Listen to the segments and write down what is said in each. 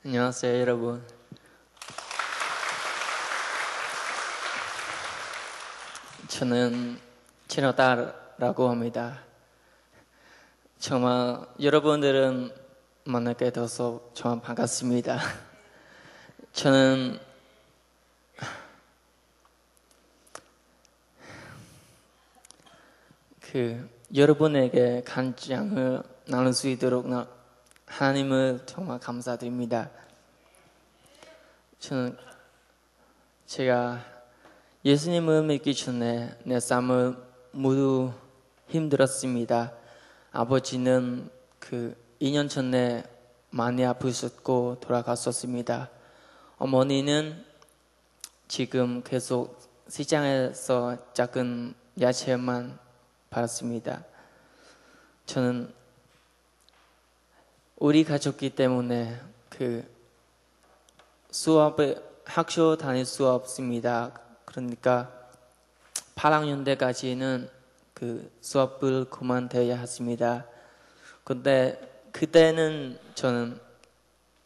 안녕하세요, 여러분. 저는 최노다라고 합니다. 정말 여러분들은 만나게 돼서 정말 반갑습니다. 저는 여러분에게 간증을 나눌 수 있도록 하나님을 정말 감사드립니다. 제가 예수님을 믿기 전에 내 삶을 모두 힘들었습니다. 아버지는 2년 전에 많이 아프셨고 돌아가셨습니다. 어머니는 지금 계속 시장에서 작은 야채만 팔았습니다. 저는 우리 가족이기 때문에 학교 다닐 수 없습니다. 그러니까 8학년 때까지는 수업을 그만둬야 했습니다. 근데 그때는 저는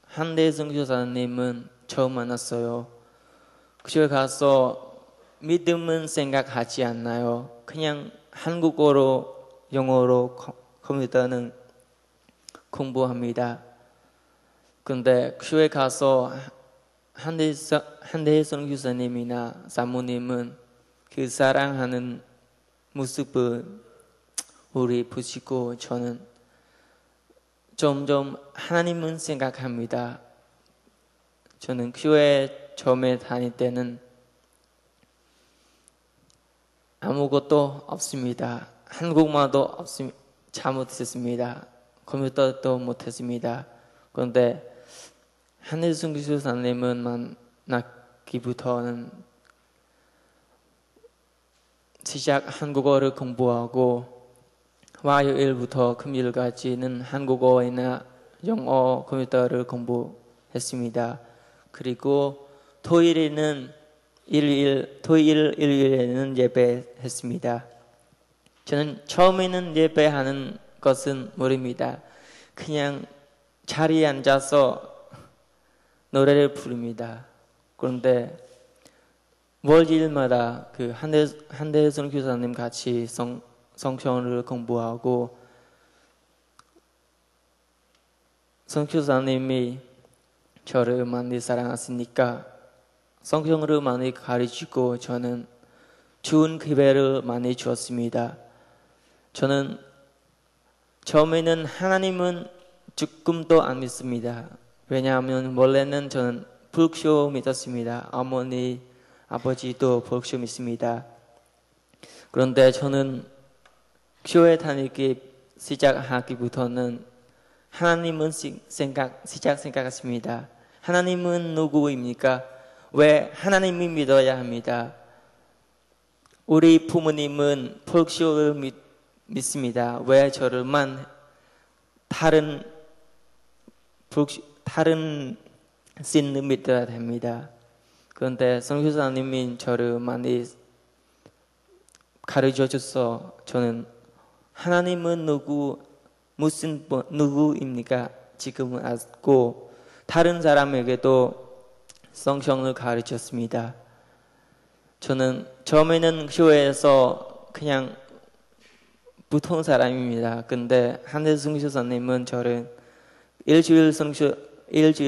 한대성 교사님은 처음 만났어요. 교회 가서 믿음은 생각하지 않나요? 그냥 한국어로 영어로 컴퓨터는 공부합니다. 근데 교회 가서 한대성 교사님이나 사모님은 그 사랑하는 모습을 우리 보시고 저는 점점 하나님은 생각합니다. 저는 교회 처음에 다닐 때는 아무것도 없습니다. 한국말도 잘못했습니다. 컴퓨터도 못했습니다. 그런데 한일승 교수님은 만나기부터는 시작 한국어를 공부하고 화요일부터 금요일까지는 한국어나 영어 컴퓨터를 공부했습니다. 그리고 토요일 일요일에는 예배했습니다. 저는 처음에는 예배하는 것은 모릅니다. 그냥 자리에 앉아서 노래를 부릅니다. 그런데 월요일마다 한대선 교사님 같이 성경을 공부하고 성교사님이 저를 많이 사랑하시니까 성경을 많이 가르치고 저는 좋은 기회를 많이 주었습니다. 저는 처음에는 하나님은 조금도 안 믿습니다. 왜냐하면 원래는 저는 불교 믿었습니다. 어머니, 아버지도 불교 믿습니다. 그런데 저는 교회 다니기 시작하기부터는 하나님은 생각했습니다. 하나님은 누구입니까? 왜 하나님이 믿어야 합니다? 우리 부모님은 불교를 믿습니다. 왜 저를만 다른 신을 믿어야 됩니다. 그런데 선교사님이 저를 많이 가르쳐줘서 저는 하나님은 누구입니까? 지금은 알고 다른 사람에게도 성경을 가르쳤습니다. 저는 처음에는 교회에서 그냥 보통 사람입니다. 근데 한대승 교사님은 저를 일주일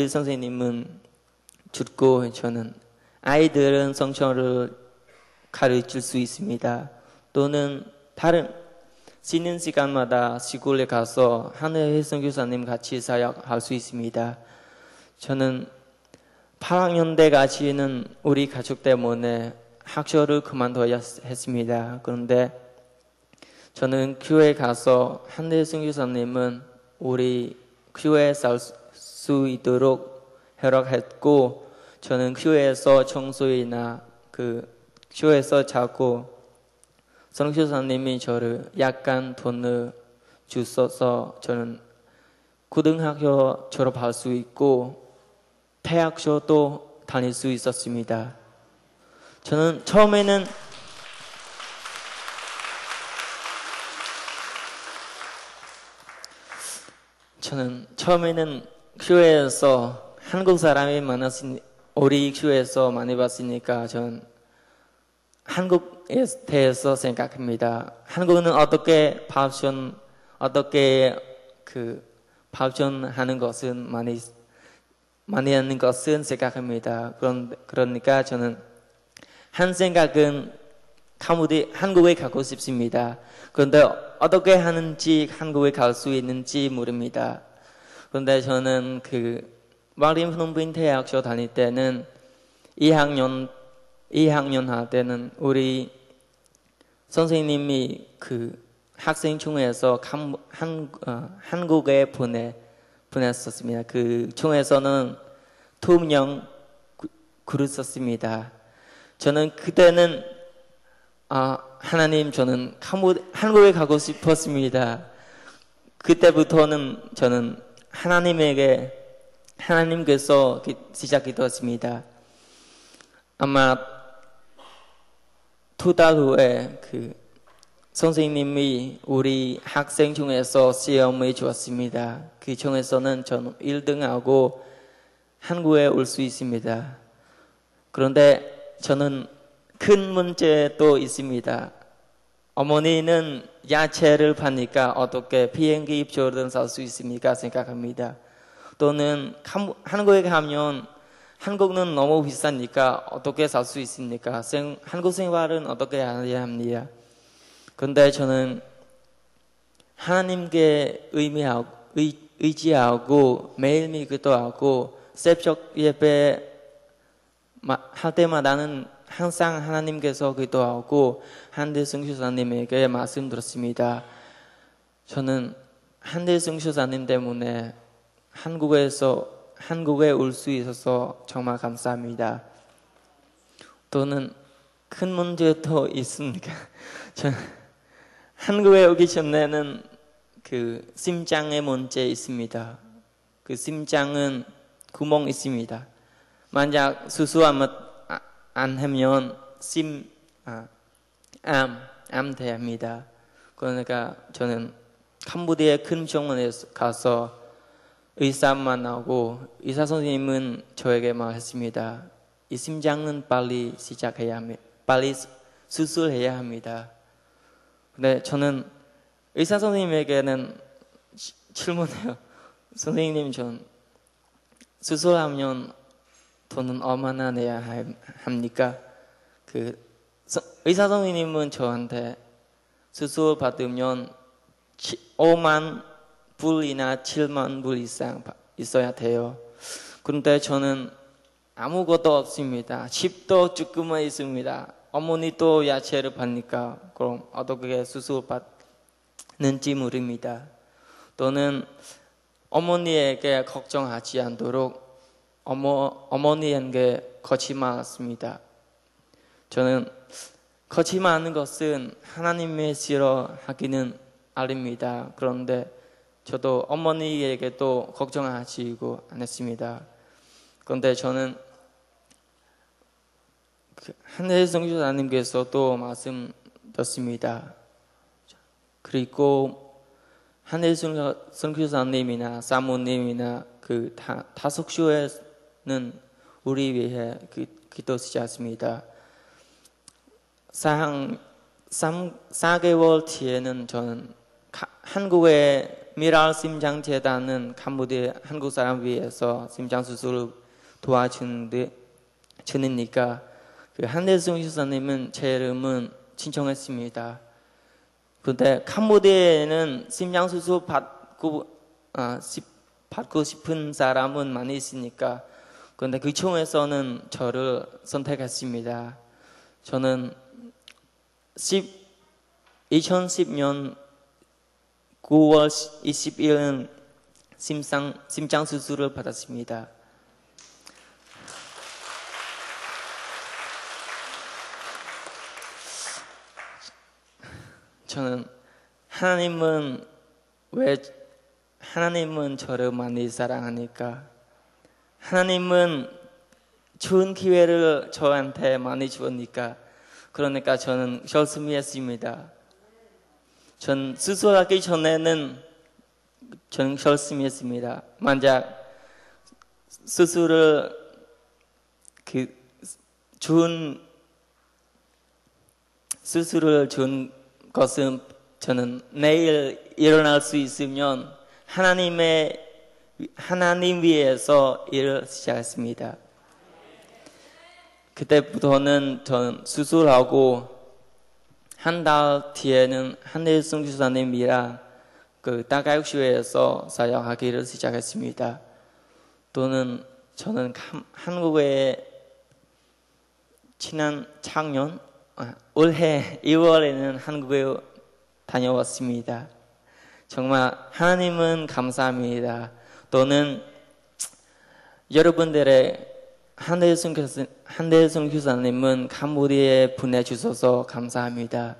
선생님은 죽고 저는 아이들은 성경을 가르칠 수 있습니다. 또는 다른 쉬는 시간마다 시골에 가서 한혜성 교사님 같이 사역할 수 있습니다. 저는 8학년 때까지는 우리 가족 때문에 학교를 그만둬야 했습니다. 그런데 저는 교회 가서 한혜성 교사님은 우리 교회에 살 수 있도록 허락했고 저는 교회에서 청소이나 교회에서 자고 선교사님이 저를 약간 돈을 주셔서 저는 고등학교 졸업할 수 있고 대학교도 다닐 수 있었습니다. 저는 처음에는 교회에서 한국 사람이 많았으니 우리 교회에서 많이 봤으니까 전 한국에 대해서 생각합니다. 한국은 어떻게 발전하는 것은 많이 하는 것은 생각합니다. 그러니까 저는 한 생각은 한국에 가고 싶습니다. 그런데 어떻게 하는지 한국에 갈 수 있는지 모릅니다. 그런데 저는 말린 프놈빈 대학교 다닐 때는 2학년 할 때는 우리 선생님이 학생 중에서 한국에 보냈었습니다. 그 중에서는 2명 그랬었습니다. 저는 그때는 하나님 저는 한국에 가고 싶었습니다. 그때부터는 저는 하나님께서 시작했습니다. 아마 2달 후에 선생님이 우리 학생 중에서 시험을 주었습니다. 그 중에서는 저는 1등하고 한국에 올 수 있습니다. 그런데 저는 큰 문제도 있습니다. 어머니는 야채를 파니까 어떻게 비행기 입조를 살 수 있습니까? 생각합니다. 또는 한국에 가면 한국은 너무 비싸니까 어떻게 살 수 있습니까? 한국 생활은 어떻게 해야 합니까? 그런데 저는 하나님께 의지하고 매일매일 기도하고 새벽 예배 할 때마다는 항상 하나님께서 기도하고 한대승 교사님에게 말씀드렸습니다. 저는 한대승 교사님 때문에 한국에 올 수 있어서 정말 감사합니다. 또는 큰 문제도 있습니까? 한국에 오기 전에는 심장에 문제 있습니다. 그 심장은 구멍 있습니다. 만약 수술 안 하면 암 대합니다. 그러니까 저는 캄보디아 큰 병원에 가서 의사 만나고 의사 선생님은 저에게 말했습니다. 이 심장은 빨리 빨리 수술해야 합니다. 근데 저는 의사 선생님에게는 질문해요. 선생님, 전 수술하면 돈은 얼마나 내야 합니까? 의사 선생님은 저한테 수술 받으면 5만 불이나 7만 불 이상 있어야 돼요. 그런데 저는 아무것도 없습니다. 집도 조금만 있습니다. 어머니도 야채를 파니까 그럼 어떻게 수술 받는지 모릅니다. 또는 어머니에게 걱정하지 않도록 어머니에게 거짓말했습니다. 저는 거짓말하는 것은 하나님의 싫어하기는 아닙니다. 그런데 저도 어머니에게도 걱정하시고 안 했습니다. 그런데 저는 한혜성 교사님께서 또 말씀 드렸습니다. 그리고 한혜성 선교사님이나 사모님이나 다속쇼에는 우리 위해 기도하지 않습니다. 4개월 뒤에는 저는 한국의 미랄 심장재단은 캄보디아 한국 사람 위해서 심장 수술을 도와주니까 한대승 교사님은 제 이름은 신청했습니다. 그런데 캄보디아에는 심장 수술 받고 싶은 사람은 많이 있으니까 그런데 그 중에서는 저를 선택했습니다. 저는 2010년 9월 20일은 심장 수술을 받았습니다. 저는 하나님은 저를 많이 사랑하니까 하나님은 좋은 기회를 저한테 많이 주니까 그러니까 저는 열심히 했습니다. 전 수술하기 전에는 저는 열심히 했습니다. 만약 수술을 수술을 준 것은 저는 내일 일어날 수 있으면 하나님 위해서 일을 시작했습니다. 그때부터는 전 수술하고 한 달 뒤에는 한대성 교사님이랑 다가육교회에서 사역하기를 시작했습니다. 또는 저는 한국에 작년 올해 2월에는 한국에 다녀왔습니다. 정말 하나님은 감사합니다. 또는 여러분들의 한대성 교사님은 캄보디아에 보내주셔서 감사합니다.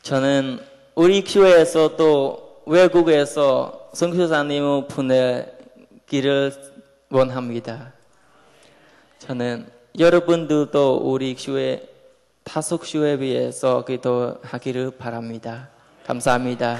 저는 우리 교회에서 또 외국에서 선교사님을 보내기를 원합니다. 저는 여러분들도 우리 교회 다섯 교회 위해서 기도하기를 바랍니다. 감사합니다.